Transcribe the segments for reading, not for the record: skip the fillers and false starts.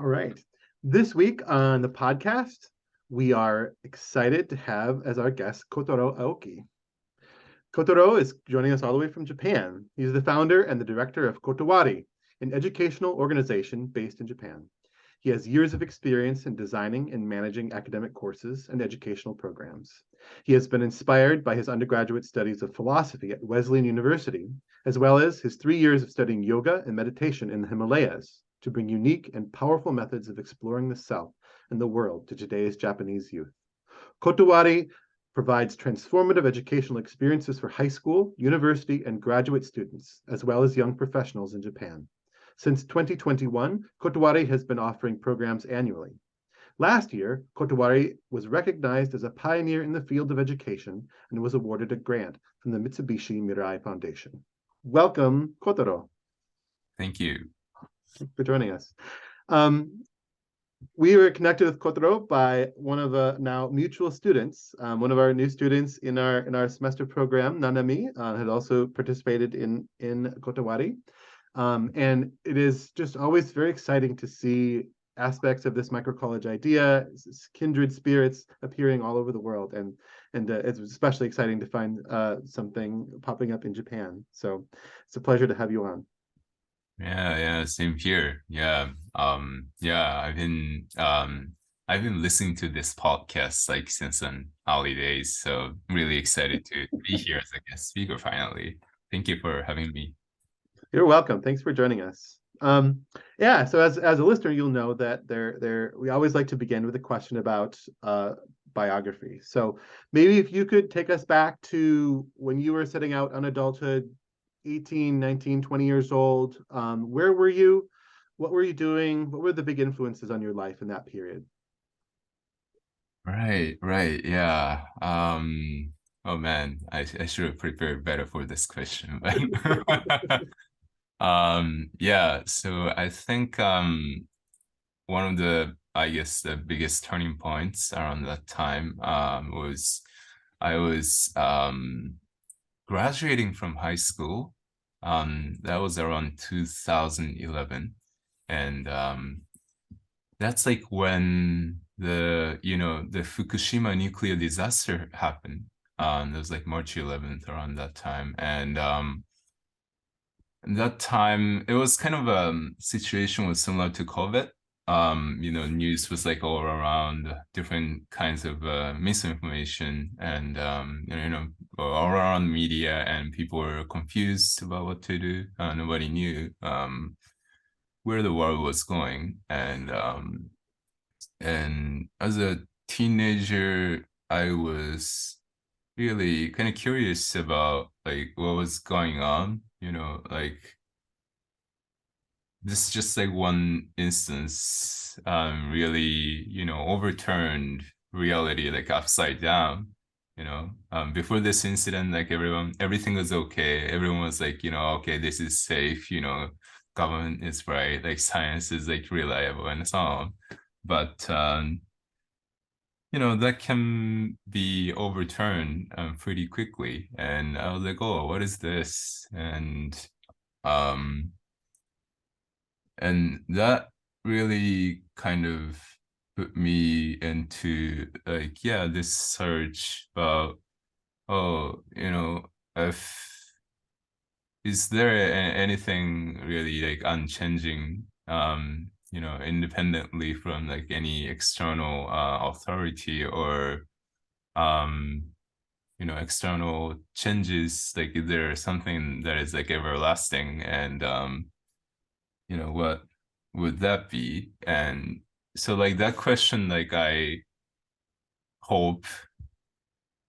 All right. This week on the podcast, we are excited to have as our guest Kotaro Aoki. Kotaro is joining us all the way from Japan. He's the founder and the director of Kotowari, an educational organization based in Japan. He has years of experience in designing and managing academic courses and educational programs. He has been inspired by his undergraduate studies of philosophy at Wesleyan University, as well as his 3 years of studying yoga and meditation in the Himalayas to bring unique and powerful methods of exploring the self and the world to today's Japanese youth. Kotowari provides transformative educational experiences for high school, university, and graduate students, as well as young professionals in Japan. Since 2021, Kotowari has been offering programs annually. Last year, Kotowari was recognized as a pioneer in the field of education and was awarded a grant from the Mitsubishi Mirai Foundation. Welcome, Kotaro. Thank you. Thanks for joining us. We were connected with Kotaro by one of the now mutual students. One of our new students in our semester program, Nanami, had also participated in Kotowari. And it is just always very exciting to see aspects of this microcollege idea, kindred spirits appearing all over the world. And it's especially exciting to find something popping up in Japan. So it's a pleasure to have you on. Yeah, same here. I've been listening to this podcast like since an early days, so I'm really excited to be here as a guest speaker finally. Thank you for having me. You're welcome. Thanks for joining us. So as a listener, you'll know that we always like to begin with a question about biography. So maybe if you could take us back to when you were setting out on adulthood, 18, 19, 20 years old, where were you? What were you doing? What were the big influences on your life in that period? Right, yeah. Oh man, I should have prepared better for this question. So I think one of the biggest turning points around that time was I was graduating from high school. That was around 2011, and that's like when the Fukushima nuclear disaster happened. It was like March 11th around that time, and that time it was kind of a situation was similar to COVID. News was like all around, different kinds of misinformation, and all around media, and people were confused about what to do. Nobody knew where the world was going, and as a teenager, I was really kind of curious about like what was going on. Like this is just like one instance really overturned reality like upside down. Before this incident, like everything was okay. Everyone was like, okay, this is safe, government is right, like science is like reliable and so on. But that can be overturned pretty quickly. And I was like, oh, what is this? And that really kind of put me into like, this search about, if is there anything really like unchanging, independently from like any external authority or external changes, like is there something that is like everlasting, and what would that be? And so like that question, like I hope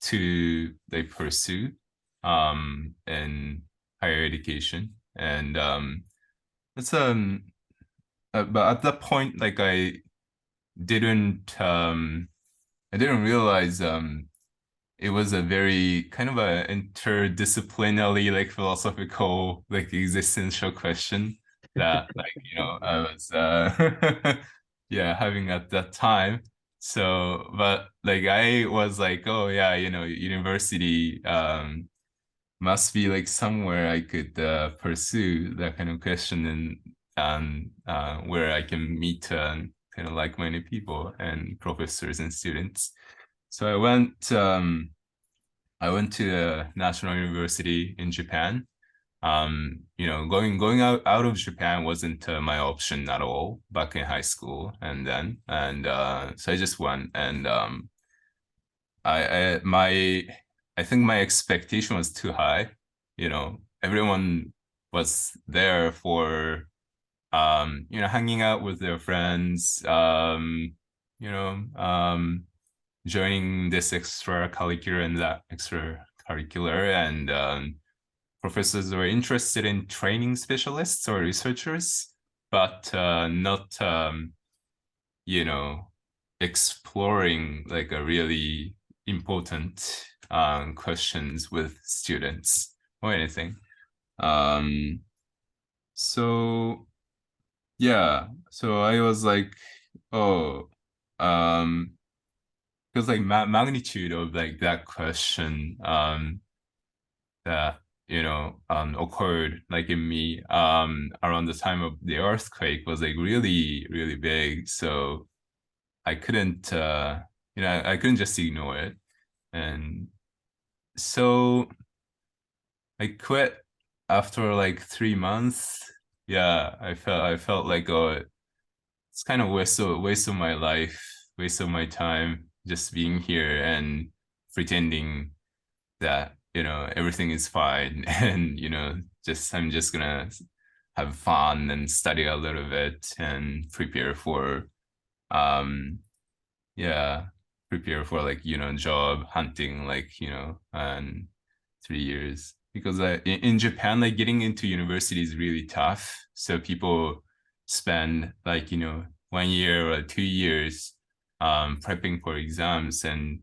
to like pursue in higher education. And it's but at that point, like didn't I didn't realize it was a very kind of a interdisciplinary like philosophical like existential question that like I was having at that time. So but like I was like, oh yeah, university must be like somewhere I could pursue that kind of question. And where I can meet kind of like-minded people and professors and students. So I went to a national university in Japan. Going out of Japan wasn't my option at all back in high school and so I just went and I my I think my expectation was too high. Everyone was there for hanging out with their friends, you know, joining this extracurricular and that extracurricular, and professors were interested in training specialists or researchers, but not, you know, exploring like a really important questions with students or anything. Um, so yeah, so I was like, oh, because like magnitude of like that question that occurred like in me around the time of the earthquake was like really really big. So I couldn't I couldn't just ignore it. And so I quit after like 3 months. Yeah, I felt like, oh, it's kind of waste of my life, waste of my time just being here and pretending that everything is fine and just I'm just gonna have fun and study a little bit and um yeah prepare for like job hunting, like and 3 years, because in Japan, like getting into university is really tough. So people spend like 1 year or 2 years prepping for exams, and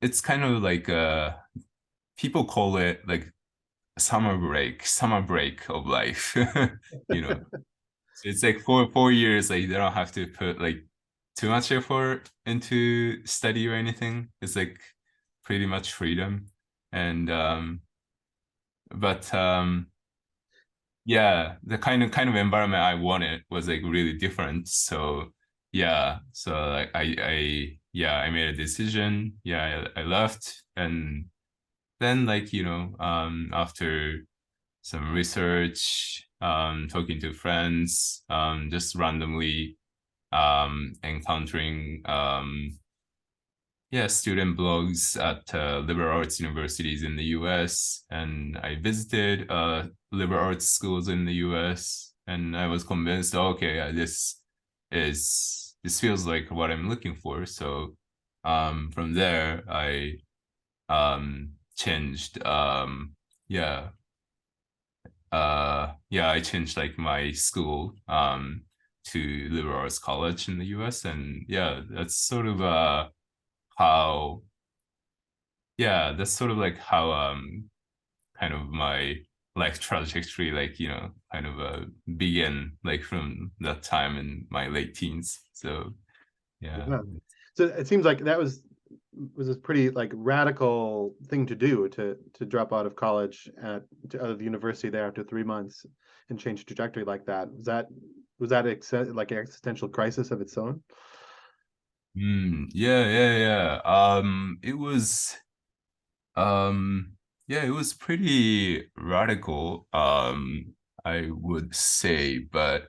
it's kind of like people call it like summer break of life. you know so it's like 4 years, like they don't have to put like too much effort into study or anything. It's like pretty much freedom. And but yeah, the kind of environment I wanted was like really different. So yeah, so like I made a decision. Yeah, I left. And then like after some research, talking to friends, just randomly encountering student blogs at liberal arts universities in the US, and I visited liberal arts schools in the US, and I was convinced, okay, this feels like what I'm looking for. So from there I changed yeah I changed like my school to liberal arts college in the US. And yeah, how that's sort of like how kind of my life trajectory, like kind of began, like from that time in my late teens. So yeah. Yeah. So it seems like that was a pretty like radical thing to do, to drop out of college to out of the university there after 3 months and change trajectory like that. Like an existential crisis of its own? Yeah. It was it was pretty radical, I would say. But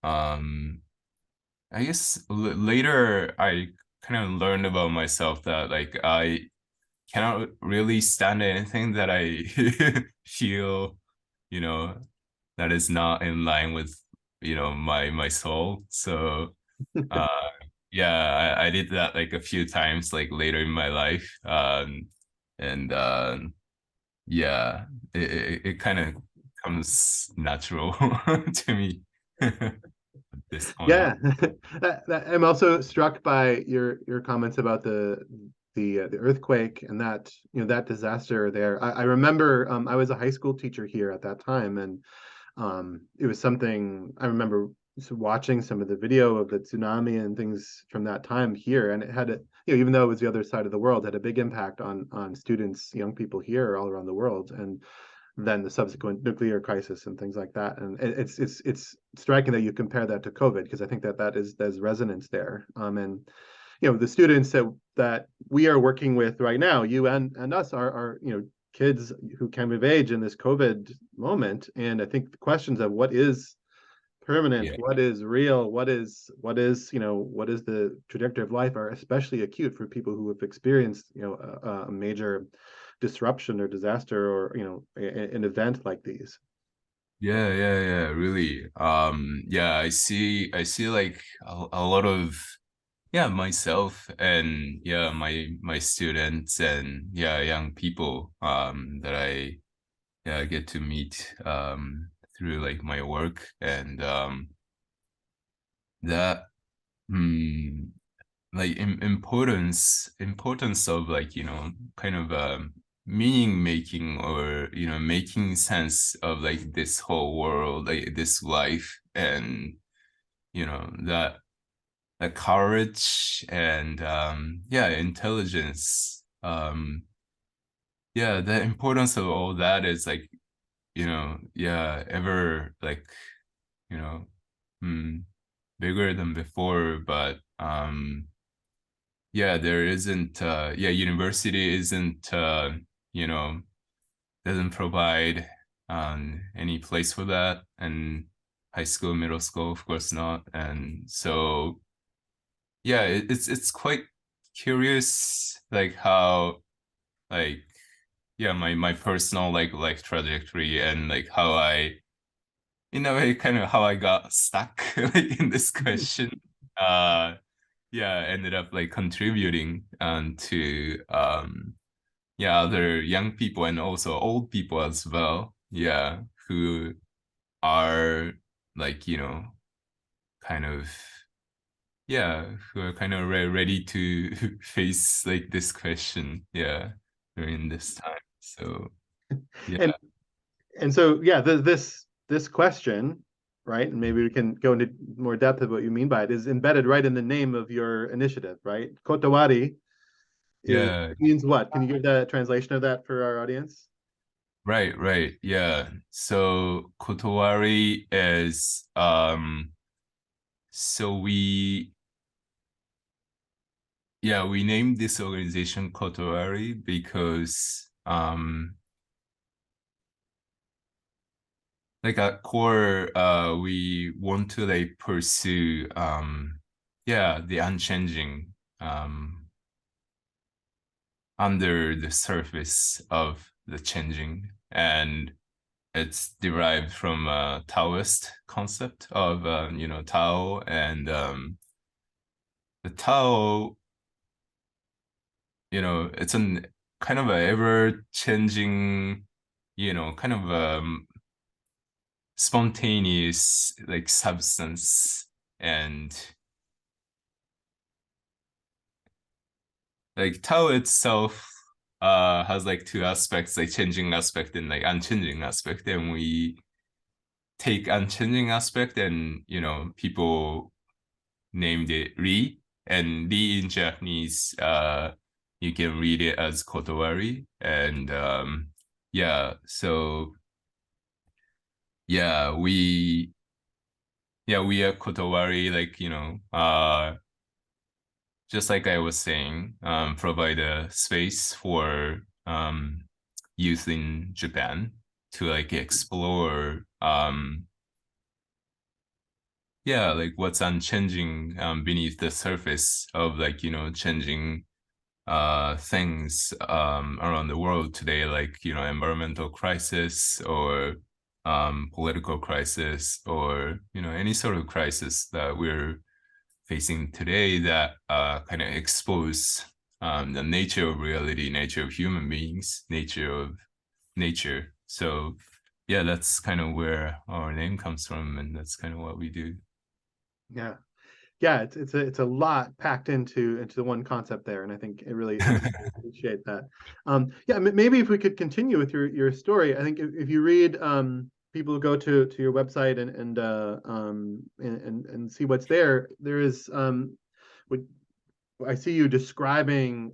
um I guess later I kind of learned about myself that like I cannot really stand anything that I feel, you know, that is not in line with, my soul. So uh I did that like a few times like later in my life. And yeah, it kind of comes natural to me at this point. Yeah. I'm also struck by your comments about the earthquake and that that disaster there. I remember I was a high school teacher here at that time, and it was something I remember watching some of the video of the tsunami and things from that time here, and it had even though it was the other side of the world, had a big impact on students, young people here all around the world. And than the subsequent nuclear crisis and things like that. And it's striking that you compare that to COVID, because I think that there's resonance there. And the students that we are working with right now, you and us, are kids who came of age in this COVID moment. And I think the questions of what is permanent, Yeah. what is real, what is the trajectory of life, are especially acute for people who have experienced a major disruption or disaster, or an event like these. Yeah, really. Yeah, I see like a lot of myself and my students and young people that I get to meet through like my work and that hmm, like importance of like kind of meaning making, or making sense of like this whole world, like this life, and that the courage and intelligence, the importance of all that is like ever like you know mm, bigger than before. But there isn't university isn't you know doesn't provide any place for that, and high school, middle school, of course not. And so it's quite curious like how like my personal like life trajectory, and like how I, in a way, kind of how I got stuck like in this question. uh Ended up like contributing to other young people and also old people as well, who are like kind of who are kind of ready to face like this question during this time. So and yeah. and so this question, right, and maybe we can go into more depth of what you mean by it, is embedded right in the name of your initiative, right? Kotowari Yeah, means what? Can you give the translation of that for our audience? right. Yeah. So Kotowari is so we named this organization Kotowari because like at core we want to like pursue the unchanging under the surface of the changing. And it's derived from a Taoist concept of Tao. And the Tao, it's an kind of a ever changing, kind of spontaneous like substance. And like Tao itself has like two aspects, like changing aspect and like unchanging aspect. And we take unchanging aspect, and people named it Ri. And Ri in Japanese, you can read it as Kotowari. And so yeah we we are Kotowari, like just like I was saying, provide a space for youth in Japan to like explore like what's unchanging beneath the surface of like changing things around the world today, like environmental crisis, or political crisis, or any sort of crisis that we're facing today, that kind of expose the nature of reality, nature of human beings, nature of nature. So that's kind of where our name comes from, and that's kind of what we do. Yeah, yeah, it's a lot packed into one concept there, and I think it really appreciate that. Maybe if we could continue with your story. I think if you read, people go to your website and see what's there. There is what I see you describing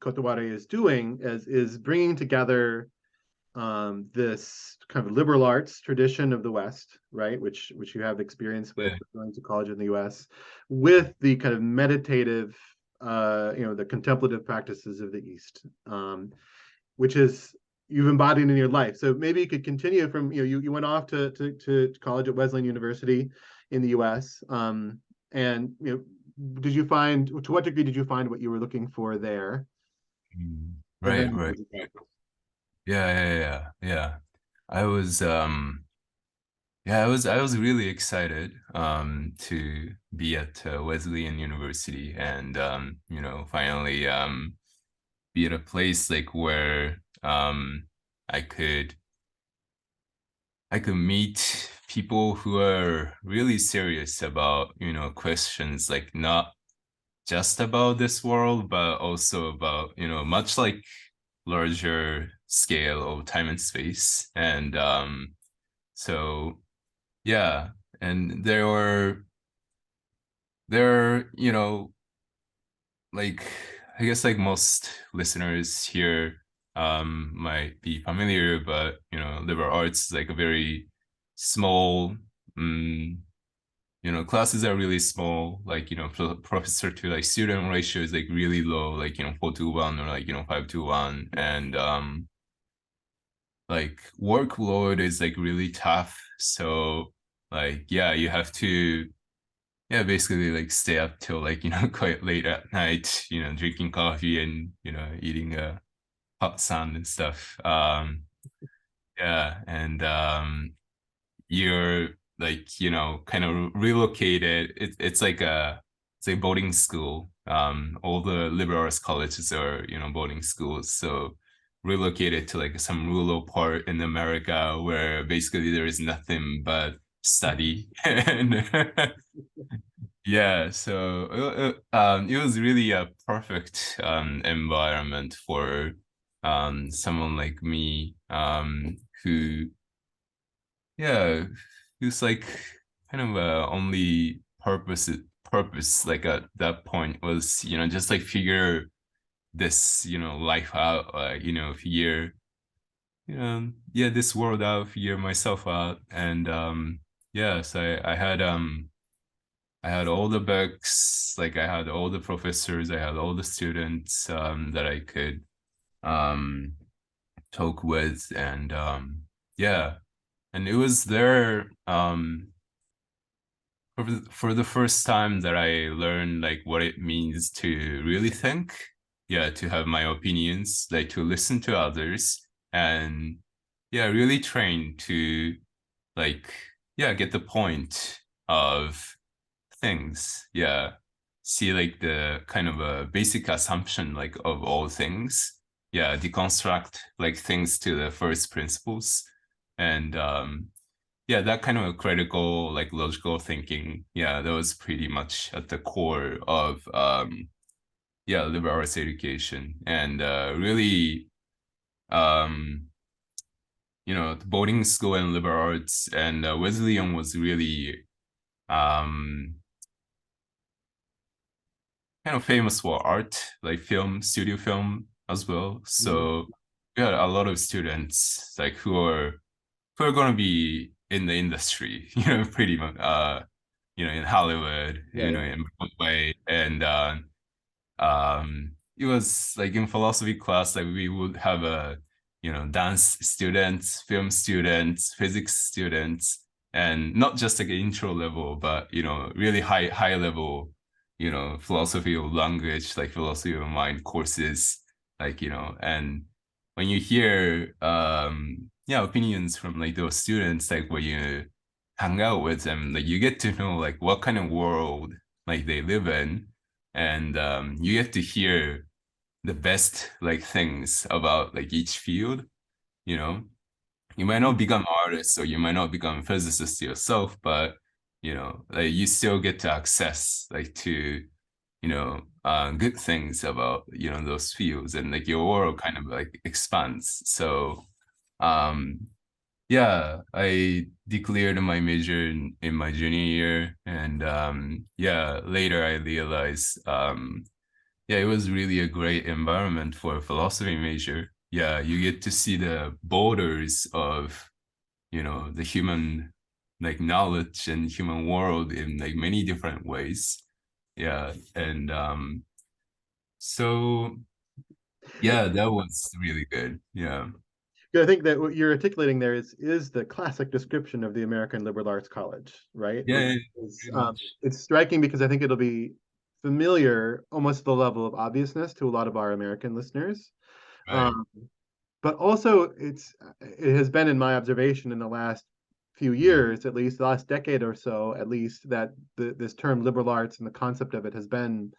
Kotowari is doing, as is bringing together this kind of liberal arts tradition of the West, right, which you have experience with Yeah. going to college in the U.S., with the kind of meditative, the contemplative practices of the East, which is you've embodied in your life. So maybe you could continue from you went off to college at Wesleyan University in the U.S. And did you find to what degree did you find what you were looking for there? And Right, then right. Yeah. I was I was really excited to be at Wesleyan University and finally be at a place like where I could I could meet people who are really serious about, questions like not just about this world, but also about, much like larger scale of time and space. And so yeah, and there, like I guess like most listeners here might be familiar, but liberal arts is like a very small classes are really small, like professor to like student ratio is like really low, like 4:1 or like 5:1, and like workload is like really tough. So like yeah, you have to basically like stay up till like quite late at night, drinking coffee and eating a hot sun and stuff. Yeah, and you're like kind of relocated. It's like boarding school. All the liberal arts colleges are boarding schools, so relocated to like some rural part in America where basically there is nothing but study and yeah, so it was really a perfect environment for someone like me who yeah who's like kind of only purpose like at that point was just like figure this life out figure this world out, figure myself out, and yes, I had all the books, like I had all the professors, I had all the students that I could um, talk with, and yeah, and it was there for the first time that I learned like what it means to really think, yeah, to have my opinions, like to listen to others, and yeah, really train to like get the point of things. Yeah. See like the kind of a basic assumption like of all things. Yeah, deconstruct like things to the first principles. And yeah, that kind of a critical, like logical thinking. Yeah, that was pretty much at the core of liberal arts education. And really the boarding school and liberal arts and Wesleyan was really um kind of famous for art, like film, studio film as well. So we had a lot of students like who are gonna be in the industry, pretty much in Hollywood, Right. in Broadway. And it was like in philosophy class, like we would have a dance students, film students, physics students, and not just like an intro level, but really high level philosophy of language, like philosophy of mind courses, like and when you hear opinions from like those students, like when you hang out with them, like you get to know like what kind of world like they live in, and you get to hear the best like things about like each field. you know you might not become artists or you might not become a physicist yourself, but like you still get to access like to good things about those fields, and like your world kind of like expands. So um yeah, I declared my major in my junior year, and yeah, later I realized it was really a great environment for a philosophy major. yeah, you get to see the borders of, the human like knowledge and human world in like many different ways. Yeah. And so yeah, that was really good. Yeah. I think that what you're articulating there is the classic description of the American liberal arts college, right? Yeah, Which yeah, is pretty much. it's striking because I think it'll be familiar, almost to the level of obviousness to a lot of our American listeners. Right. Um, but also it has been in my observation in the last few Mm. years, at least the last decade or so, at least, that this term liberal arts and the concept of it has been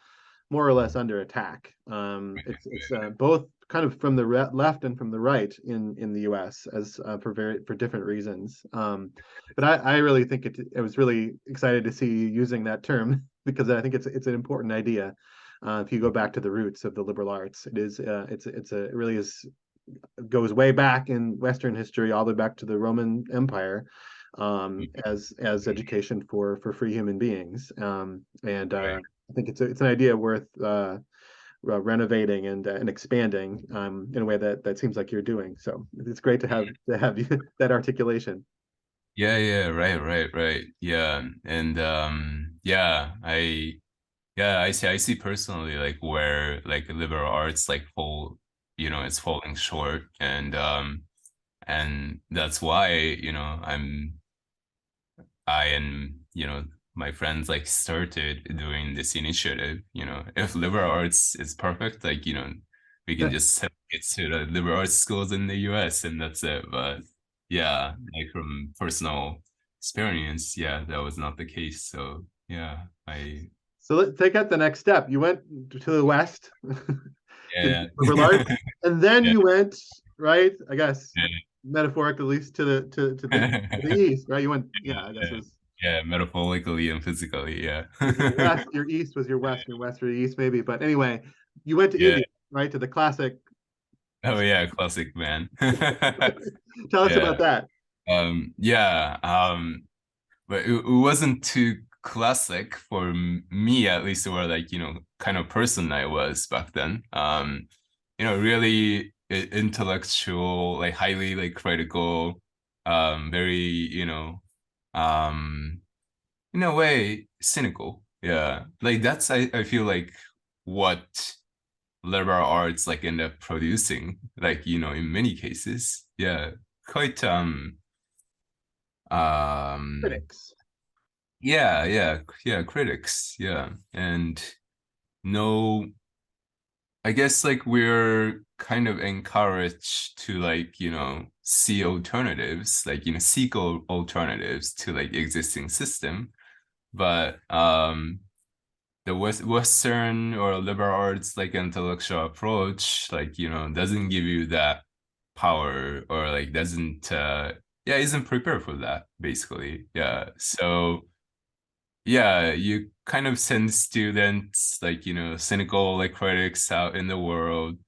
more or less under attack. It's both kind of from the left and from the right in the U.S. as for different reasons. But I really think I was really excited to see you using that term because I think it's an important idea. If you go back to the roots of the liberal arts, it really is goes way back in Western history, all the way back to the Roman Empire, as education for free human beings. And Right. I think it's an idea worth renovating and expanding in a way that seems like you're doing. So it's great to have you, that articulation. Yeah, yeah, right. Yeah. And I see personally like where like liberal arts like it's falling short, and that's why, I and my friends like started doing this initiative. If liberal arts is perfect, like, we can just send it to the liberal arts schools in the US and that's it. But yeah, like from personal experience, yeah, that was not the case. So yeah, So let's take out the next step. You went to the west, did yeah, liberal arts, and then yeah, you went right. I guess yeah, metaphorically, at least to the yeah, east, right? You went, yeah. I guess it yeah, was yeah, metaphorically and physically, yeah. your west, your east was your west or your east, maybe. But anyway, you went to Yeah. India, right? To the classic. Oh yeah, classic man. Tell us about Yeah. that. Yeah. But it wasn't too classic for me, at least, or like, kind of person I was back then. Really intellectual, like highly like critical, very, um, in a way, cynical. Yeah. Like that's I feel like what liberal arts like end up producing, like, in many cases. Yeah. Quite um Critics. yeah, critics, yeah. And no, I guess like we're kind of encouraged to like, see alternatives, like, seek alternatives to like existing system. But the Western or liberal arts like intellectual approach, like, doesn't give you that power, or like doesn't isn't prepared for that, basically. Yeah. So yeah, you kind of send students like, cynical like critics out in the world,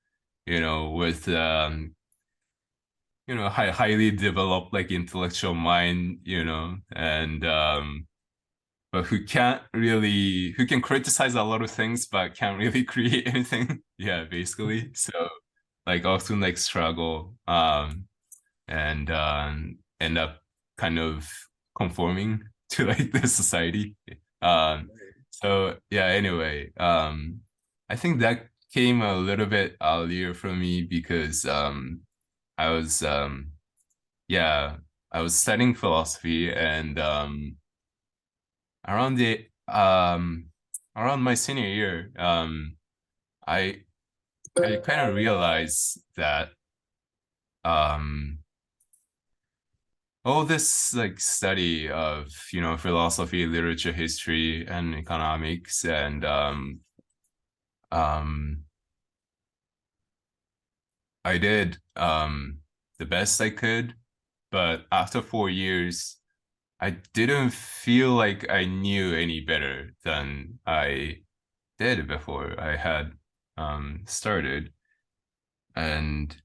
with highly developed like intellectual mind, and but who can criticize a lot of things but can't really create anything. Yeah, basically. So like often like struggle, and end up kind of conforming to like the society. So yeah, anyway, I think that came a little bit earlier for me because I was yeah, I was studying philosophy, and around the around my senior year, I I kind of realized that um all this like study of, philosophy, literature, history, and economics, and um I did the best I could, but after 4 years I didn't feel like I knew any better than I did before I had started. And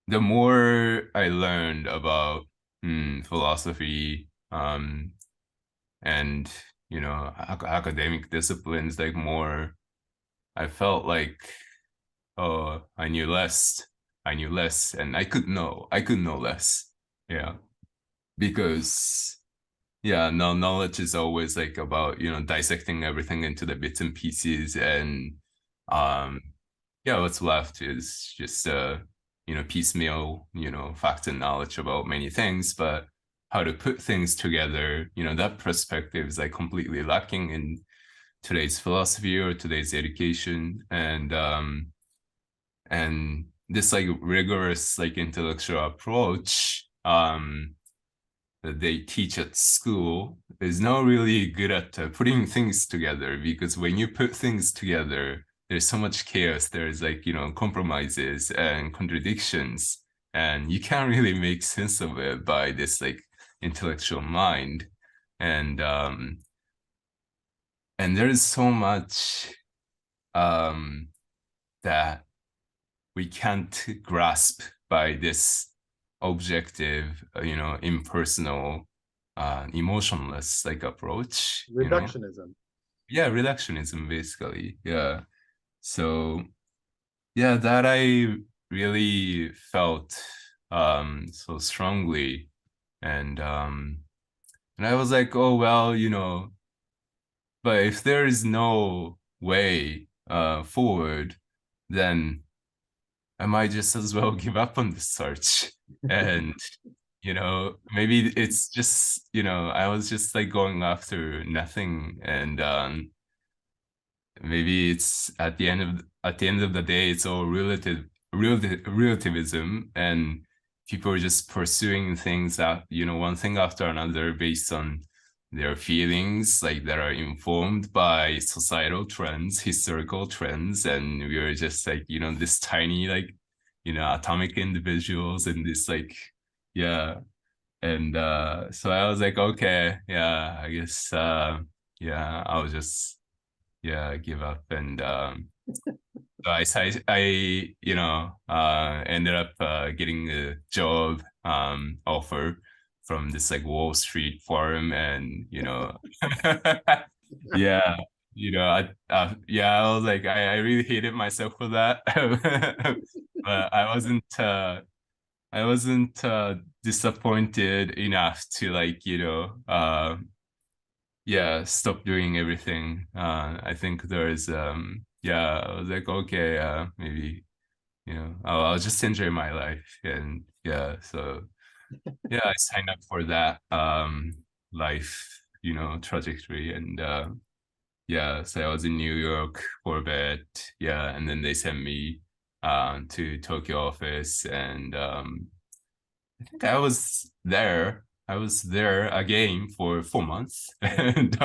the more I learned about philosophy, and academic disciplines, like more, I felt like, oh, I knew less. I knew less, and I could know less. Yeah, because yeah, no, knowledge is always like about, dissecting everything into the bits and pieces, and um yeah, what's left is just piecemeal, fact and knowledge about many things, but how to put things together, that perspective is like completely lacking in today's philosophy or today's education. And this like rigorous like intellectual approach that they teach at school is not really good at putting things together, because when you put things together, there's so much chaos. There's like, compromises and contradictions, and you can't really make sense of it by this like intellectual mind. And there's so much um that we can't grasp by this objective, impersonal, emotionless like approach, Reductionism. Yeah, reductionism, basically. Yeah. So yeah, that I really felt so strongly. And I was like, oh well, but if there is no way forward, then I might just as well give up on the search. And, maybe it's just, I was just like going after nothing. And maybe it's at the end of the day, it's all relativism, and people are just pursuing things that, one thing after another based on their feelings, like that are informed by societal trends, historical trends, and we are just like, this tiny like, atomic individuals in this like, yeah. And so I was like, okay, yeah, I guess yeah, I'll just, yeah, give up. And so ended up getting a job offer from this like Wall Street firm, and yeah, yeah, I was like, I really hated myself for that. But I wasn't disappointed enough to like, yeah, stop doing everything. I think there's yeah, I was like, okay, maybe, I'll just enjoy my life. And yeah, so yeah, I signed up for that life, trajectory. And yeah, so I was in New York for a bit. Yeah, and then they sent me to Tokyo office. And I think I was there again for 4 months. And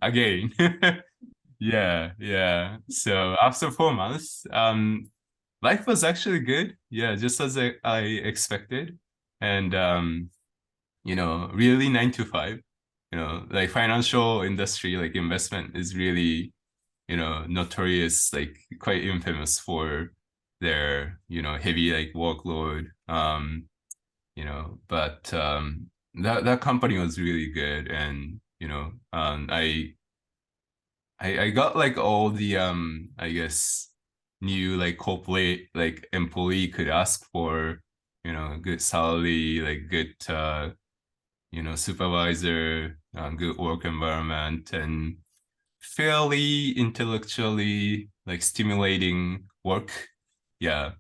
again. Yeah, yeah. So after 4 months, life was actually good. Yeah, just as I expected. And really 9 to 5. Like financial industry, like investment is really, notorious, like quite infamous for their, heavy like workload. But that company was really good. And I got like all the I guess new like corporate like employee could ask for, good salary, like good supervisor, good work environment, and fairly intellectually like stimulating work. Yeah.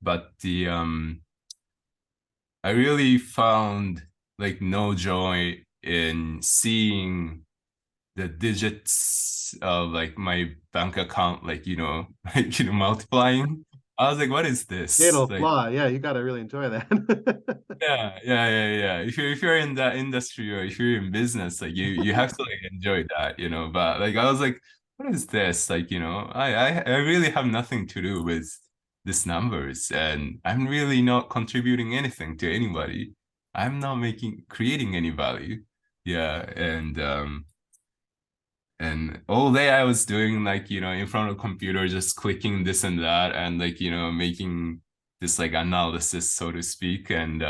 But the I really found like no joy in seeing the digits of like my bank account, like, like, multiplying. I was like, what is this? It'll Like, fly. Yeah, you got to really enjoy that. yeah. If you're in that industry, or if you're in business, like you have to like enjoy that, But like I was like, what is this? Like, I really have nothing to do with these numbers, and I'm really not contributing anything to anybody. I'm not creating any value. Yeah. And all day I was doing like, in front of a computer, just clicking this and that, and like, making this like analysis, so to speak. And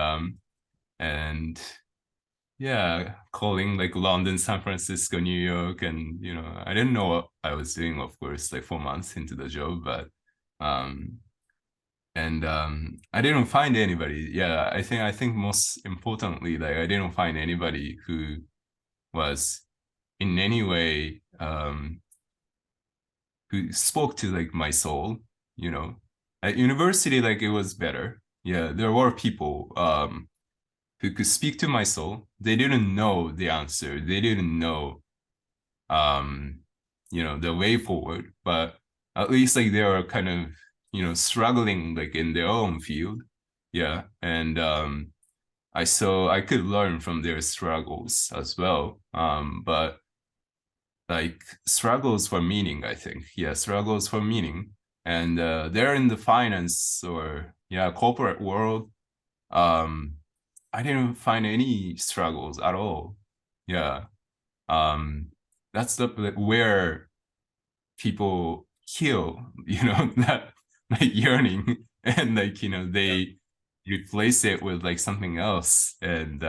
yeah, calling like London, San Francisco, New York. And I didn't know what I was doing, of course, like 4 months into the job. But um and I didn't find anybody. Yeah, I think most importantly, like I didn't find anybody who was in any way who spoke to like my soul, you know. At university, like it was better. Yeah, there were people who could speak to my soul. They didn't know the answer. They didn't know um the way forward, but at least like they are kind of struggling like in their own field. Yeah, and I could learn from their struggles as well. But like struggles for meaning, I think. Yeah, struggles for meaning. And they're in the finance or yeah, corporate world. Um, I didn't find any struggles at all. Yeah. Um, that's the like, where people kill, that like yearning and like, Yeah. they replace it with like something else and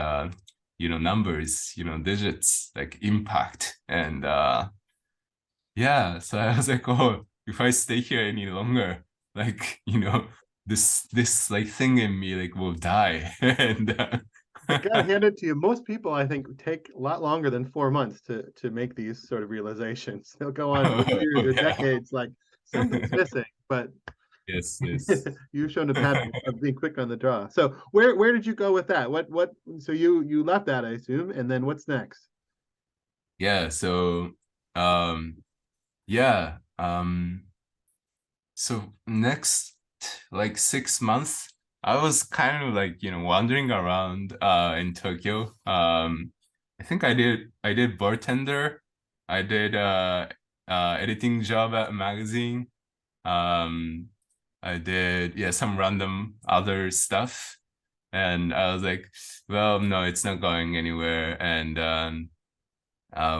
numbers, digits, like impact. And yeah, so I was like, oh, if I stay here any longer, like, this like thing in me like will die. And I gotta hand it to you. Most people, I think, take a lot longer than 4 months to make these sort of realizations. They'll go on for years or yeah. decades, like something's missing. But Yes, yes. you've shown a pattern of being quick on the draw. So where did you go with that? What? So you left that, I assume, and then what's next? Yeah, so um yeah, so next like 6 months, I was kind of like, wandering around in Tokyo. I think I did bartender. I did editing job at a magazine. Um I did yeah, some random other stuff. And I was like, well, no, it's not going anywhere. And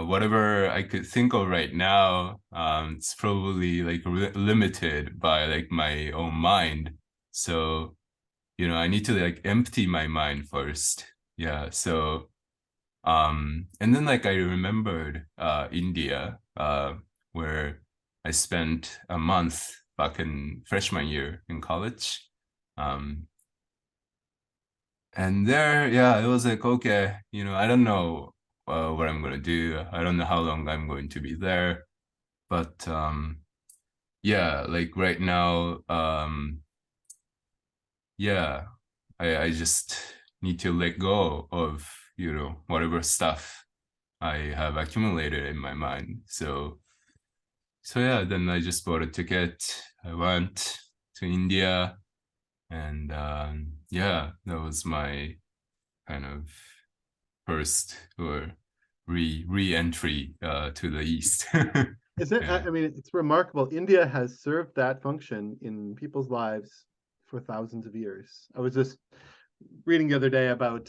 whatever I could think of right now, it's probably like limited by like my own mind. So, I need to like empty my mind first. Yeah. So, and then like I remembered India, where I spent a month back in freshman year in college. Um, and there, yeah, it was like, okay, I don't know what I'm gonna do. I don't know how long I'm going to be there. But yeah, like right now, yeah, I just need to let go of, whatever stuff I have accumulated in my mind. So yeah, then I just bought a ticket. I went to India, and yeah, that was my kind of first or re-entry to the East. Is it? Yeah. I mean, it's remarkable. India has served that function in people's lives for thousands of years. I was just reading the other day about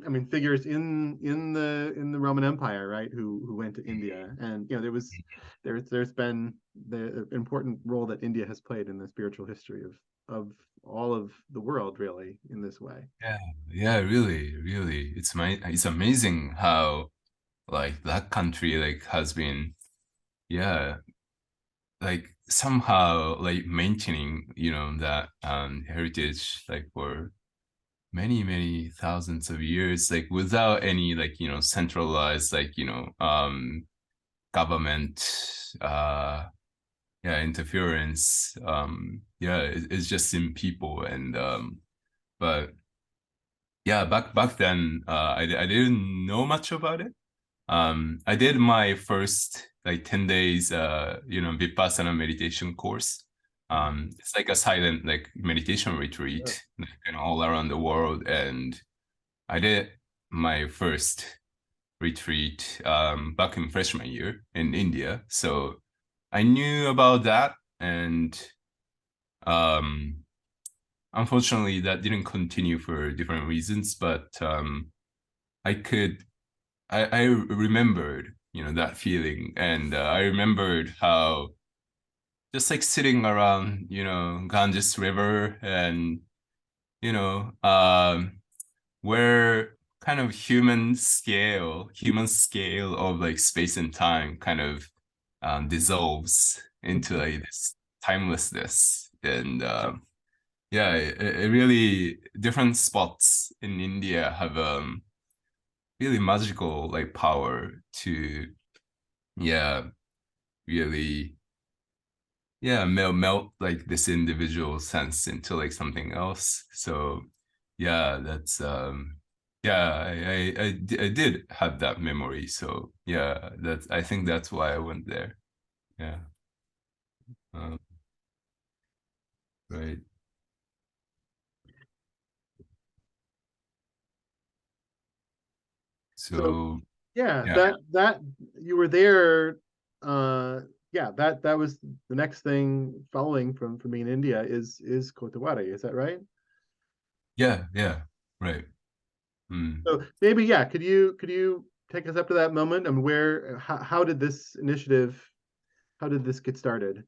I mean figures in the Roman Empire, right, who went to India, and there's been the important role that India has played in the spiritual history of all of the world, really, in this way. Yeah, yeah, really, really. It's amazing how like that country like has been, yeah, like somehow like maintaining, that heritage like for many, many thousands of years, like without any like, centralized like, government yeah, interference. Yeah, it's just in people. And but yeah, back then I didn't know much about it. I did my first like 10 days Vipassana meditation course. It's like a silent like meditation Sure. retreat like, all around the world. And I did my first retreat back in freshman year in India. So I knew about that. And um unfortunately that didn't continue for different reasons. But I could I remembered, that feeling. And I remembered how just like sitting around, Ganges River and, you know, where kind of human scale of like space and time kind of dissolves into like this timelessness. And yeah, it really different spots in India have really magical like power to yeah really melt like this individual sense into like something else. So yeah, that's yeah, I did have that memory. So yeah, that's I think that's why I went there. Yeah. Um, right. So So yeah, yeah. that you were there. Yeah, that was the next thing following from being in India is Kotowari. Is that right? Yeah. Right. Mm. So maybe yeah, could you take us up to that moment and where how did this initiative how did this get started?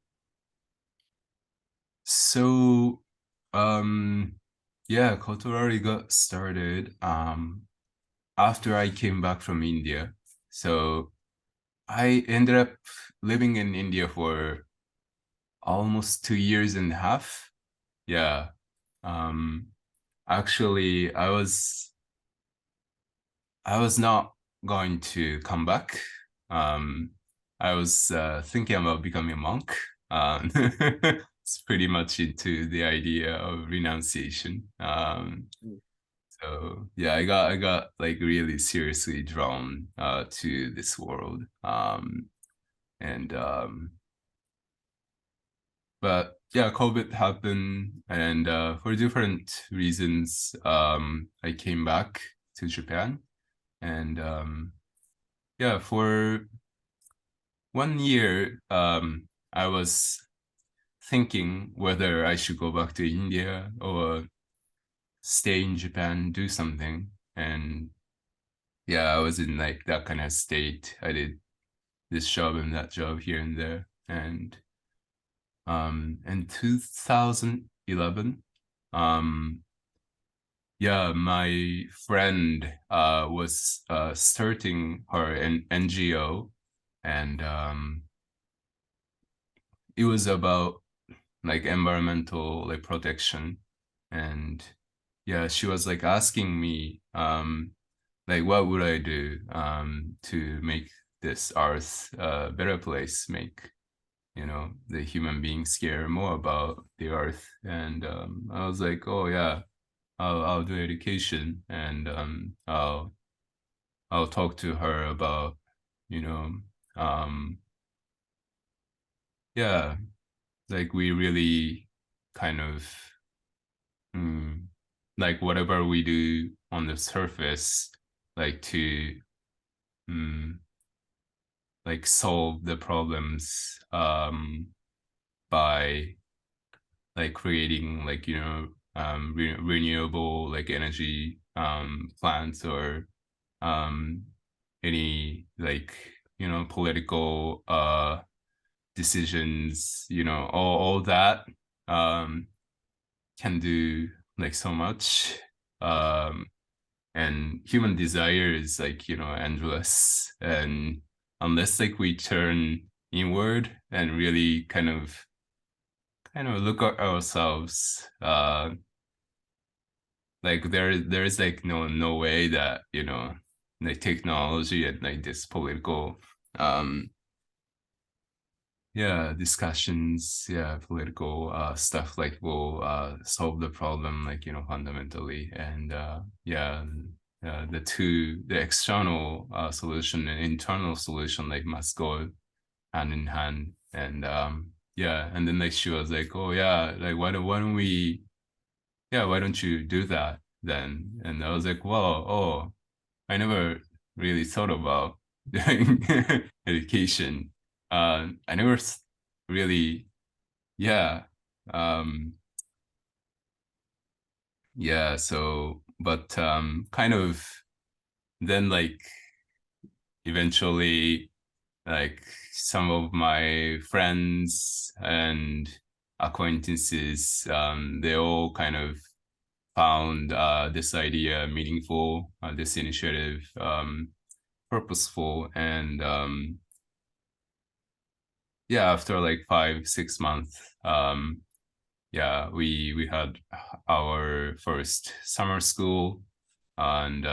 So um yeah, Kotowari got started after I came back from India. So I ended up living in India for almost 2 years and a half. Yeah. Um, actually, I was not going to come back. Um, I was thinking about becoming a monk. It's pretty much into the idea of renunciation. So yeah, I got like really seriously drawn to this world. And But yeah, COVID happened, and for different reasons, I came back to Japan, and yeah, for 1 year, I was thinking whether I should go back to India or stay in Japan, do something, and yeah, I was in like that kind of state. I did this job and that job here and there, and in 2011. Yeah, my friend was starting her NGO, and it was about like environmental like protection. And yeah, she was like asking me like what would I do to make this earth a better place, make the human beings care more about the earth. And I was like, oh yeah, I'll do education, and I'll talk to her about, you know, um, yeah, like we really kind of mm, like whatever we do on the surface, like to mm, like solve the problems by like creating like renewable like energy plants, or um any like political decisions, all that um can do like so much. um and human desire is like endless, and unless like we turn inward and really kind of look at ourselves, like there's like no way that like technology and like this political um yeah discussions, yeah, political stuff like will solve the problem, like fundamentally. And yeah, the external solution and internal solution like must go hand in hand. And yeah, and then like she was like, oh yeah, like why don't we, yeah, why don't you do that then? And I was like, well, oh, I never really thought about doing education. I never really, yeah, um, yeah. So, but kind of then like eventually, like some of my friends and acquaintances, they all kind of found this idea meaningful, this initiative purposeful. And yeah, after like 5 6 months, yeah, we had our first summer school, and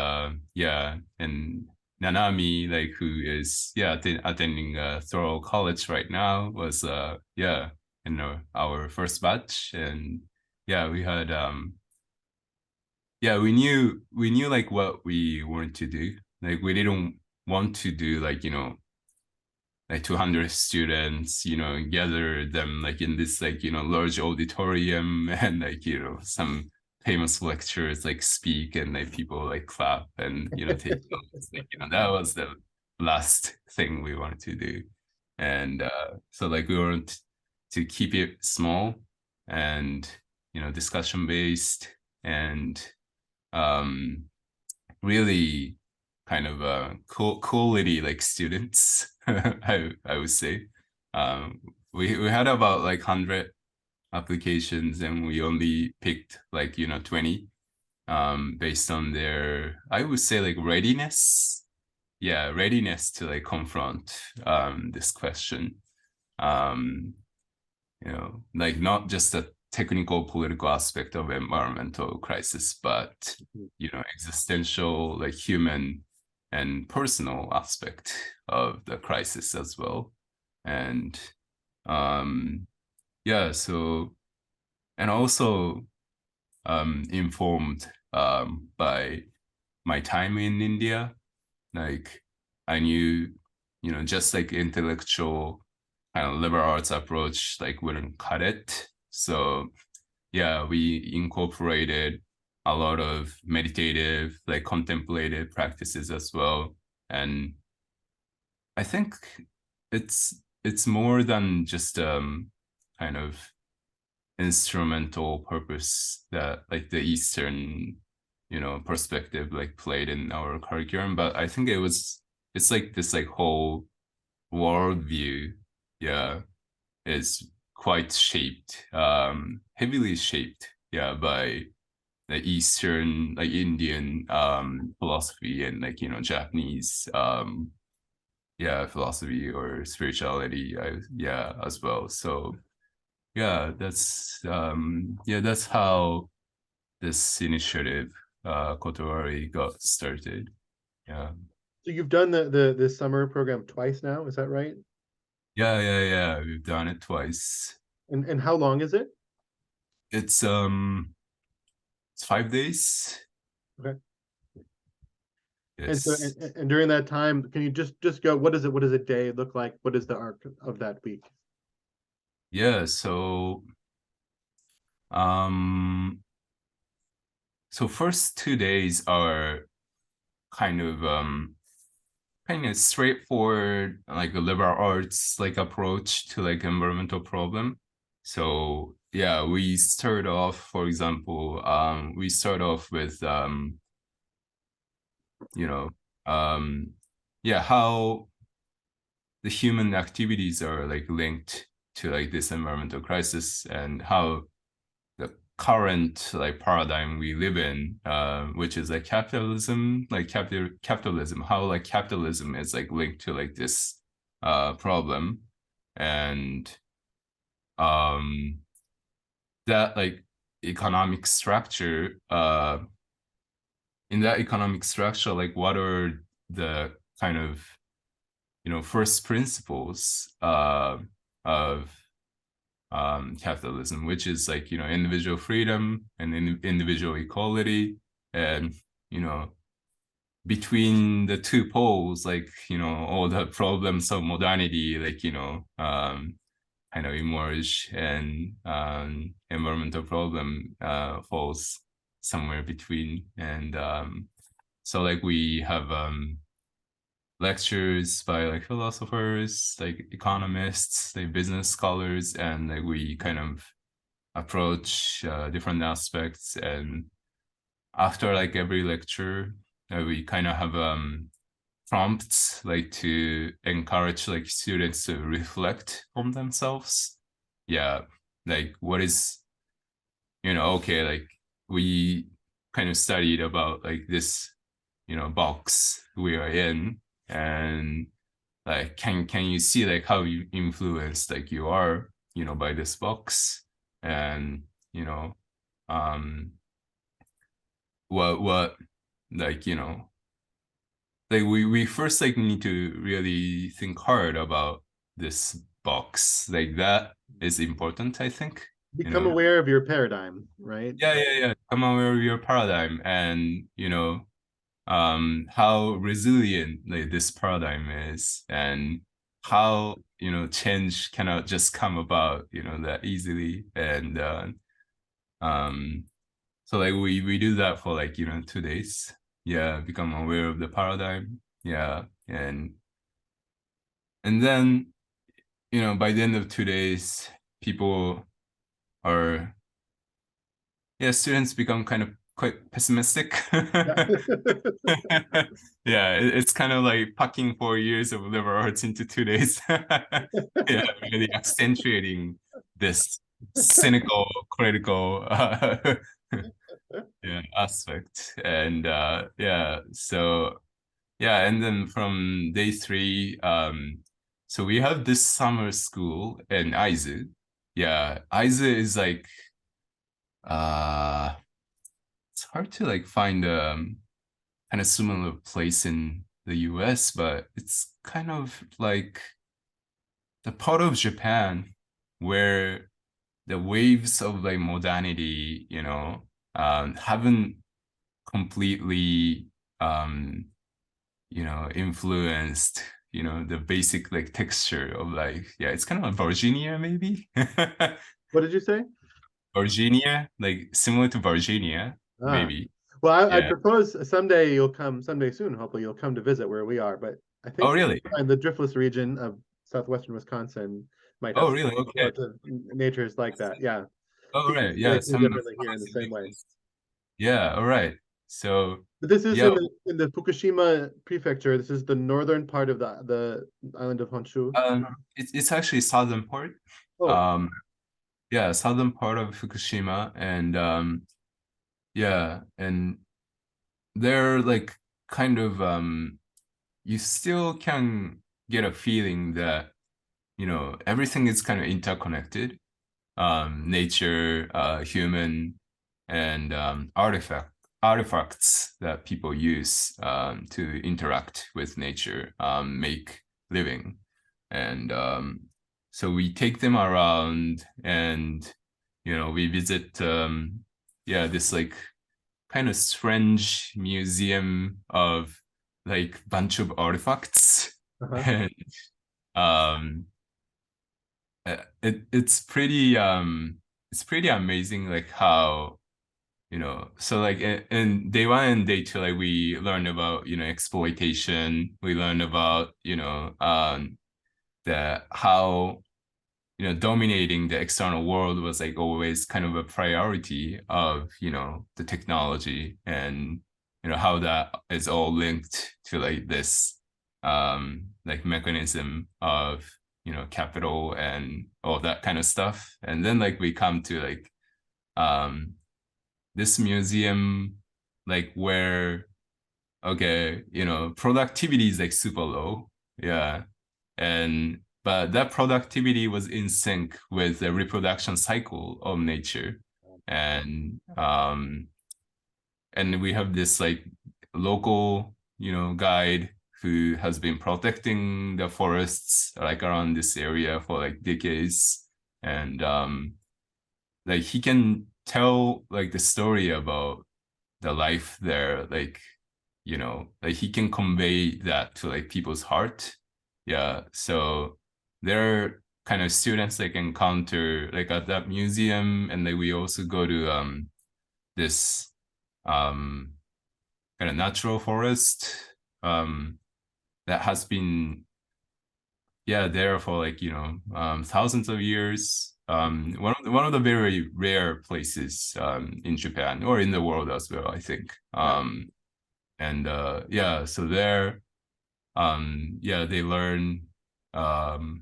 yeah, and Nanami, like who is attending Thoreau College right now, was yeah, in our first batch, and yeah, we had yeah, we knew like what we wanted to do. Like we didn't want to do like, like 200 students, gather them like in this like, large auditorium and like, some famous lecturers like speak and like people like clap and, take notes. Like, that was the last thing we wanted to do. And so like we wanted to keep it small and, discussion based and um really kind of quality like students. I would say we had about like 100 applications and we only picked like 20 based on their, I would say, like readiness to like confront this question. um like not just the technical political aspect of environmental crisis, but existential, like human and personal aspect of the crisis as well. And yeah, so and also informed by my time in India, like I knew, just like intellectual kind of liberal arts approach like wouldn't cut it. So yeah, we incorporated a lot of meditative, like contemplative practices as well. And I think it's more than just kind of instrumental purpose that like the Eastern, perspective like played in our curriculum. But I think it's like this like whole worldview, yeah, is quite shaped, heavily shaped, yeah, by the Eastern, like Indian philosophy and like Japanese yeah, philosophy or spirituality, yeah, as well. So yeah, that's how this initiative, Kotowari, got started. Yeah. So you've done the summer program twice now, is that right? Yeah. We've done it twice. And how long is it? It's 5 days. Okay. And so Yes. and during that time, can you just go, what does a day look like? What is the arc of that week? Yeah, um so first 2 days are kind of straightforward, like a liberal arts like approach to like environmental problem. So yeah, we start off, for example, we start off with you know yeah, how the human activities are like linked to like this environmental crisis and how the current like paradigm we live in, which is like capitalism, like capitalism, how like capitalism is like linked to like this problem, and um that like economic structure, in that economic structure, like what are the kind of first principles of capitalism, which is like individual freedom and individual equality, and you know between the two poles, like all the problems of modernity, like kind of emerge, and environmental problem falls somewhere between. And so like we have lectures by like philosophers, like economists, like business scholars, and like we kind of approach different aspects. And after like every lecture, we kind of have prompts like to encourage like students to reflect on themselves. Yeah, like what is okay, like we kind of studied about like this box we are in, and like can you see like how you influenced like you are by this box, and um what like like we first like need to really think hard about this box. Like that is important, I think. Become aware of your paradigm, right? Yeah. Come aware of your paradigm, and how resilient like this paradigm is, and how change cannot just come about that easily. And um so like we do that for like 2 days. Yeah, become aware of the paradigm. Yeah, and then by the end of 2 days, people are yeah, students become kind of quite pessimistic. Yeah. Yeah, it's kind of like packing 4 years of liberal arts into 2 days. Yeah, really accentuating this cynical, critical yeah, aspect. And yeah, so yeah, and then from day three, so we have this summer school in Aizu. Yeah, Aizu is like uh it's hard to like find kind of similar place in the US, but it's kind of like the part of Japan where the waves of like modernity, haven't completely influenced, the basic like texture of like, yeah, it's kind of like Virginia maybe. What did you say? Virginia, like similar to Virginia, Ah, maybe. well, I Yeah. propose someday you'll come, someday soon, hopefully you'll come to visit where we are. But I Oh, think really? the driftless region of southwestern Wisconsin might have Oh, some really? Okay. relative natures like that. Yeah, Oh, things right. Yeah, really seem some differently here in the same way. yeah, all right. So, But this is yeah, in the Fukushima prefecture. This is the northern part of the island of Honshu. it's actually southern part. Oh, Um, yeah, southern part of Fukushima, and yeah, and they're like kind of you still can get a feeling that everything is kind of interconnected. Nature, human, and artifacts that people use to interact with nature, make living, and so we take them around, and we visit yeah, this like kind of strange museum of like bunch of artifacts. uh-huh. And um it's pretty amazing like how so like in day one and day two, like we learned about exploitation. We learned about the how dominating the external world was like always kind of a priority of the technology, and how that is all linked to like this like mechanism of capital and all that kind of stuff. And then like we come to like um this museum, like where okay, productivity is like super low. Yeah. And but that productivity was in sync with the reproduction cycle of nature. And we have this like local, guide who has been protecting the forests like around this area for like decades. And like he can tell like the story about the life there, like like he can convey that to like people's heart. Yeah, so there are kind of students like encounter like at that museum, and like we also go to this um kind of natural forest that has been yeah there for like thousands of years. One of the very rare places in Japan or in the world as well, I think. Yeah. And yeah, so there yeah, they learn um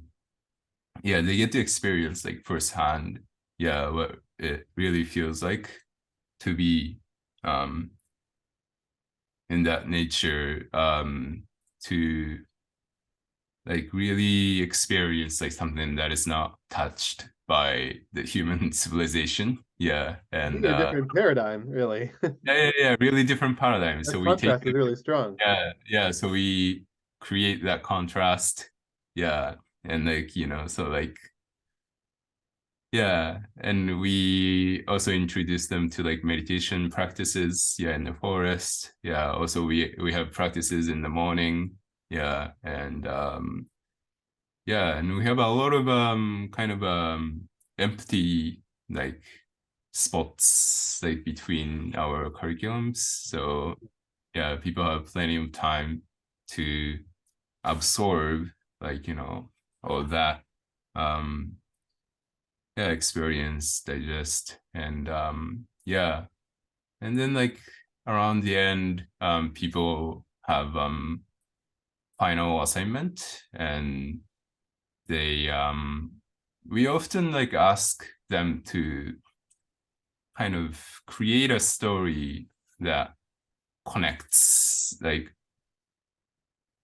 yeah, they get to experience like firsthand, yeah, what it really feels like to be um in that nature, to like really experience like something that is not touched by the human civilization. Yeah. And A different paradigm, really. yeah, really different paradigms. That So we take contrast is really strong. yeah, so we create that contrast. Yeah. And like, so like yeah, and we also introduce them to like meditation practices, yeah, in the forest. Yeah, also we have practices in the morning. Yeah, and yeah, and we have a lot of kind of empty like spots like between our curriculums. So yeah, people have plenty of time to absorb like, all that um yeah, experience, digest, and yeah. And then like around the end, people have final assignment, and they we often like ask them to kind of create a story that connects like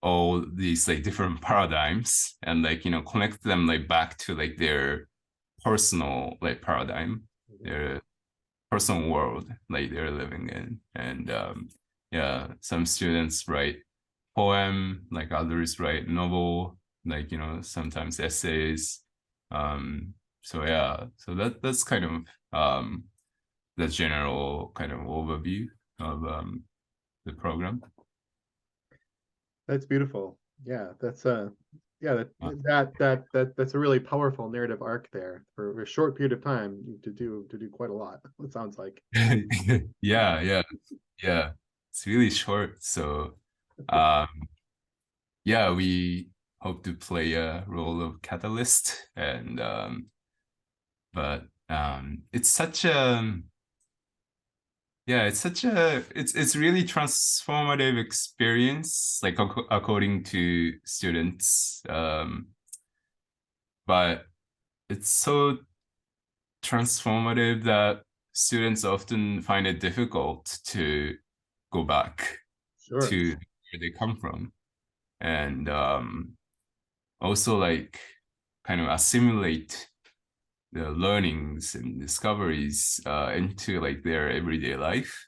all these like different paradigms, and like connect them like back to like their personal like paradigm, their personal world like they're living in. And yeah, some students write poem, like others write novel, like sometimes essays. So yeah, so that's kind of the general kind of overview of the program. That's beautiful. Yeah, that's yeah, Uh, that's a really powerful narrative arc there for a short period of time to do quite a lot. It sounds like. yeah, yeah, it's really short, so um yeah, we hope to play a role of catalyst. And but it's such a yeah, it's really transformative experience, like according to students. But it's so transformative that students often find it difficult to go back Sure. to where they come from. And also like kind of assimilate the learnings and discoveries into like their everyday life.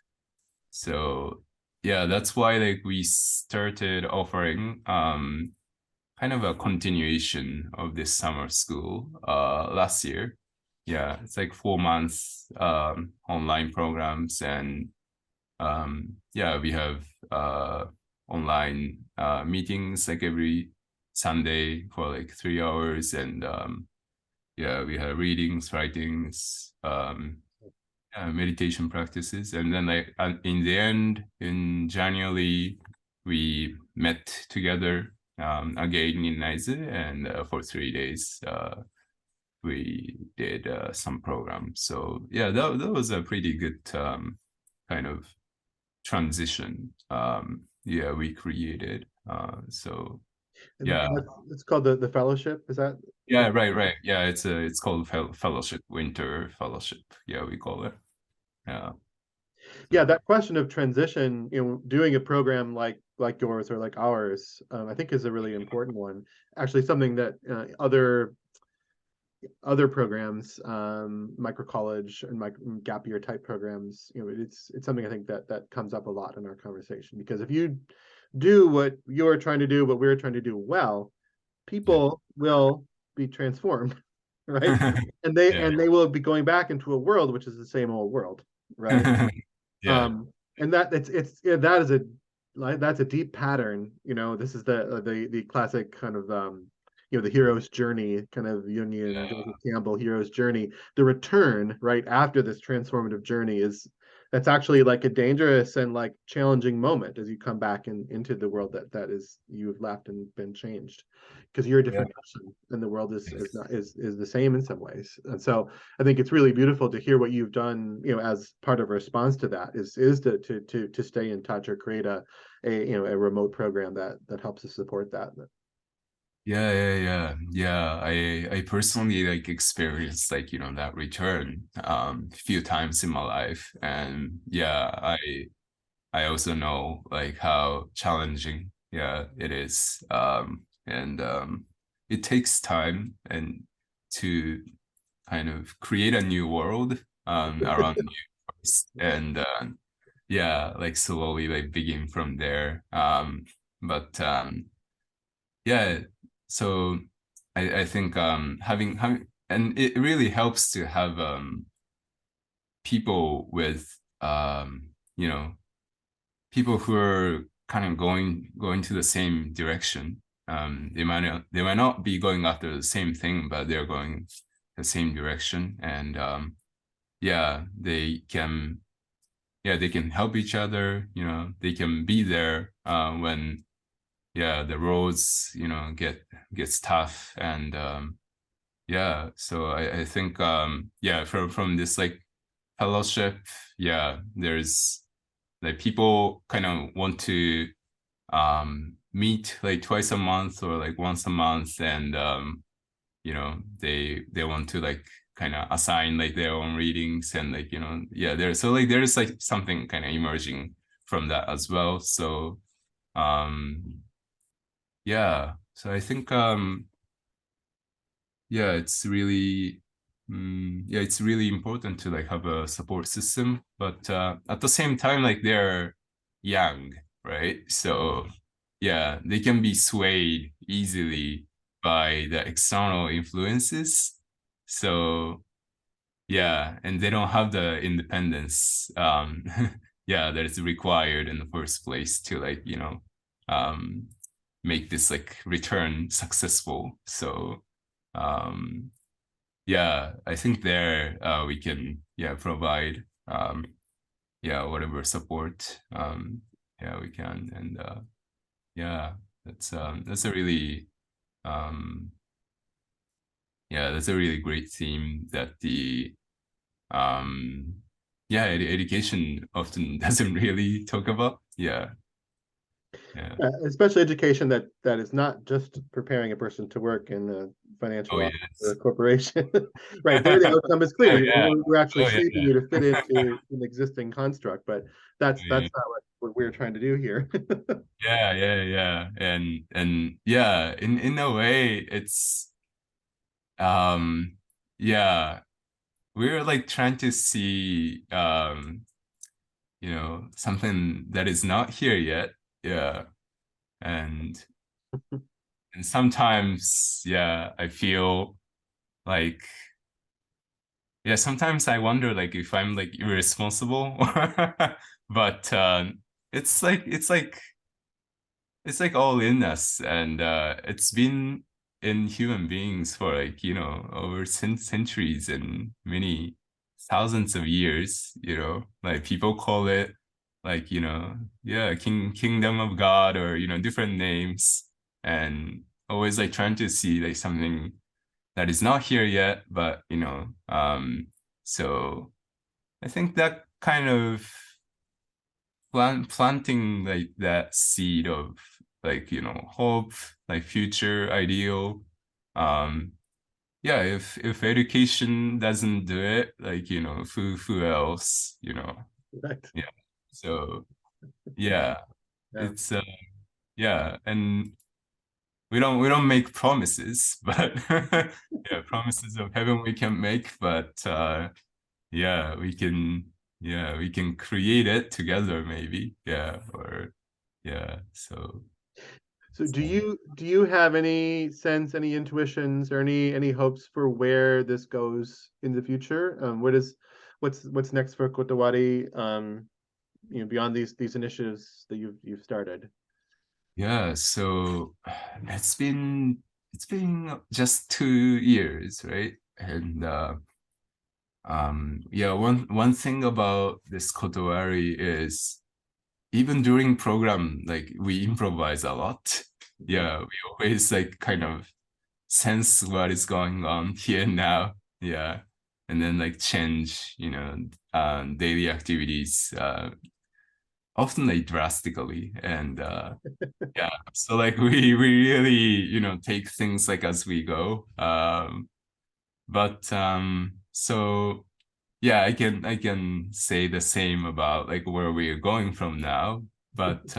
So yeah, that's why like we started offering kind of a continuation of this summer school last year. Yeah, it's like 4 months online programs. And yeah, we have online meetings like every Sunday for like 3 hours. And yeah, we have readings, writings, meditation practices. And then like in the end, in January, we met together again in Aizu, and for 3 days we did some programs. So yeah, that was a pretty good kind of transition. Yeah, we created. So And yeah, it's called the fellowship. Is that yeah, right. Yeah, it's called fellowship, winter fellowship. Yeah, we call it. Yeah. yeah, So that question of transition, doing a program like yours or like ours, I think is a really important one. Actually, something that other programs, microcollege and gap year type programs, it's something I think that comes up a lot in our conversation. Because if you do what you're trying to do, what we're trying to do well, yeah. people will be transformed, right? And they Yeah. and they will be going back into a world which is the same old world, right? Yeah. And that it's yeah, that is a like that's a deep pattern. This is the classic kind of the hero's journey, kind of Jungian Joseph Campbell hero's journey. The return, right after this transformative journey, is that's actually like a dangerous and like challenging moment as you come back into the world that is you've left and been changed, because you're a Yeah. different person and the world is not is the same in some ways. And so I think it's really beautiful to hear what you've done, as part of a response to that is to stay in touch or create a remote program that helps us support that. Yeah. I personally like experienced like that return a few times in my life. And yeah, I also know like how challenging, yeah, it is. and it takes time and to kind of create a new world around you first, and yeah, like slowly like begin from there. But yeah, so I think having and it really helps to have people with you know, people who are kind of going to the same direction. They might not be going after the same thing, but they're going the same direction, and yeah, they can help each other. You know, they can be there when yeah the roads gets tough, and yeah. So I think yeah, from this like fellowship, yeah, there's like people kind of want to meet like twice a month or like once a month, and you know, they want to like kind of assign like their own readings, and like, you know, yeah, there's like something kind of emerging from that as well. So yeah, so I think yeah, it's really yeah, it's really important to like have a support system, but at the same time, like they're young, right? So yeah, they can be swayed easily by the external influences. So yeah, and they don't have the independence yeah, that is required in the first place to like, you know, um make this like return successful. So um yeah, I think there we can yeah provide yeah whatever support yeah we can, and yeah, that's a really um yeah, that's a really great theme that the um yeah, education often doesn't really talk about. Yeah, yeah. Especially education that is not just preparing a person to work in a financial Oh office or a yes. corporation, right? There, the outcome is clear. Oh yeah. We're actually Oh yeah. shaping you to fit into an existing construct, but Oh, that's yeah. not what we're trying to do here. Yeah, yeah, yeah. And yeah, in a way it's yeah, we're like trying to see you know, something that is not here yet. Yeah. And and sometimes yeah, I feel like yeah, sometimes I wonder like if I'm like irresponsible, but it's like all in us, and it's been in human beings for like, you know, over centuries and many thousands of years, you know, like people call it like, you know, yeah, kingdom of God, or you know, different names, and always like trying to see like something that is not here yet, but you know, so I think that kind of planting like that seed of like, you know, hope, like future ideal. Um, yeah, if education doesn't do it, like, you know, who else, you know? Right. Yeah. So yeah, Yeah. it's yeah, and we don't make promises, but yeah, promises of heaven we can make, but yeah, we can create it together maybe. Yeah, or yeah, so So do you have any sense, any intuitions, or any hopes for where this goes in the future? What's next for Kotowari? Beyond these initiatives that you've started. yeah, so it's been just 2 years, right? And yeah, one thing about this Kotowari is even during program, like we improvise a lot. Yeah, we always like kind of sense what is going on here and now. Yeah. And then like change, you know, daily activities, often like drastically. And yeah, so like we really, you know, take things like as we go. But so yeah, I can say the same about like where we're going from now. But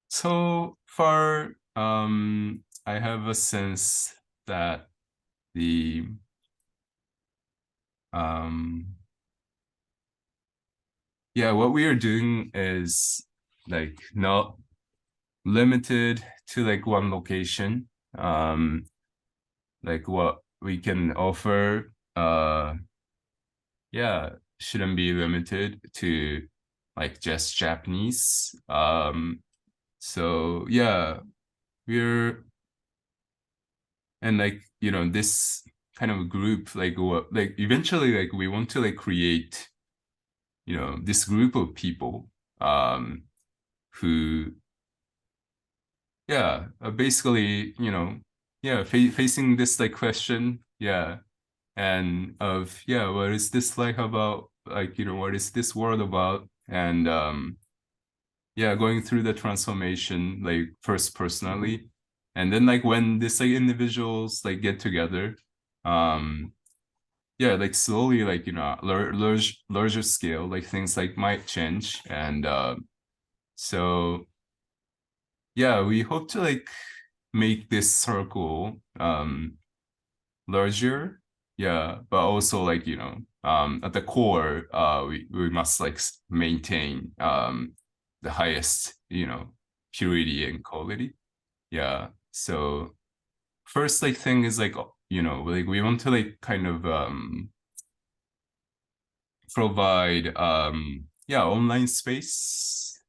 so far, I have a sense that the yeah, what we are doing is like not limited to like one location. Like what we can offer, yeah, shouldn't be limited to like just Japanese. So yeah, we're and like this kind of group like what like eventually like we want to like create this group of people who yeah basically yeah facing this like question yeah and of yeah what is this like about like what is this world about and yeah going through the transformation like first personally and then like when this like individuals like get together um yeah like slowly like larger scale like things like might change and so yeah we hope to like make this circle larger yeah but also like at the core we must like maintain the highest purity and quality yeah so first like thing is like like we want to like kind of provide yeah online space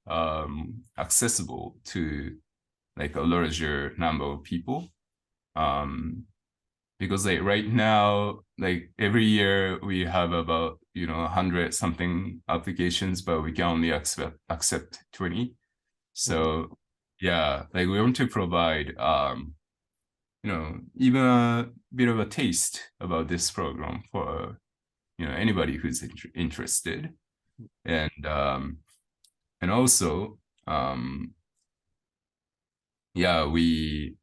accessible to like a larger number of people because like right now like every year we have about 100 something applications but we can only accept 20 so yeah like we want to provide even a bit of a taste about this program for anybody who's interested and also yeah we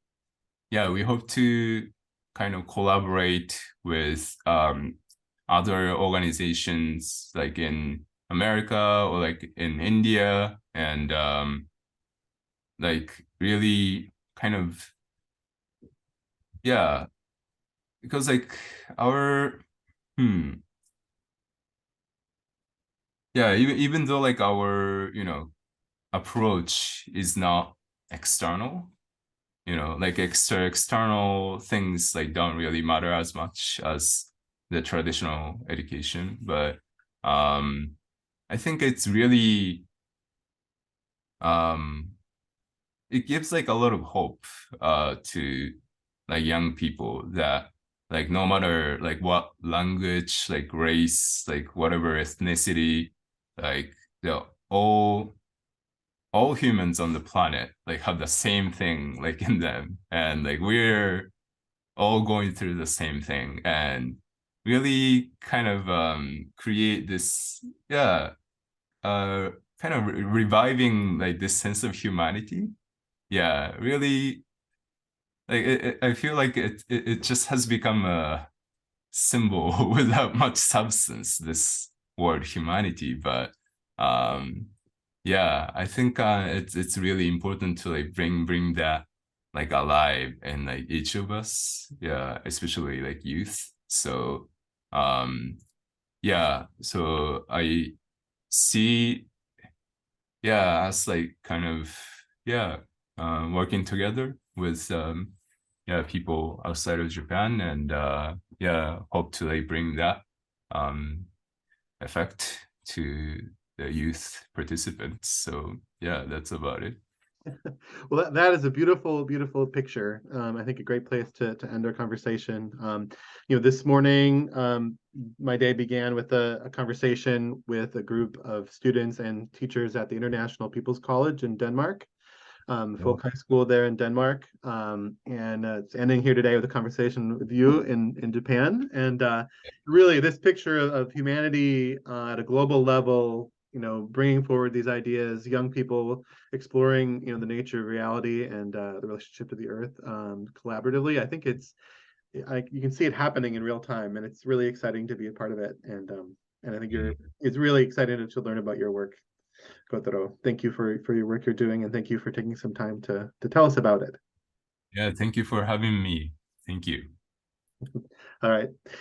hope to kind of collaborate with other organizations like in America or like in India and like really kind of yeah because like our yeah even though like our approach is not external like external things like don't really matter as much as the traditional education but I think it's really um it gives like a lot of hope to like young people that like no matter like what language like race like whatever ethnicity like they're all humans on the planet like have the same thing like in them and like we're all going through the same thing and really kind of create this yeah kind of reviving like this sense of humanity yeah really like I feel like it just has become a symbol without much substance this word humanity but um yeah I think it's really important to like bring that like alive in like each of us yeah especially like youth so yeah so I see yeah as like kind of yeah working together with yeah people outside of Japan and yeah hope to like bring that um effect to the youth participants so yeah that's about it. Well, that is a beautiful, beautiful picture. I think a great place to end our conversation. This morning, my day began with a conversation with a group of students and teachers at the International People's College in Denmark, folk high school there in Denmark. And it's ending here today with a conversation with you in Japan. And really, this picture of humanity at a global level, bringing forward these ideas, young people exploring, the nature of reality and the relationship to the earth collaboratively. I think you can see it happening in real time, and it's really exciting to be a part of it. And I think it's really exciting to learn about your work, Kotaro. Thank you for your work you're doing, and thank you for taking some time to tell us about it. Yeah, thank you for having me. Thank you. All right.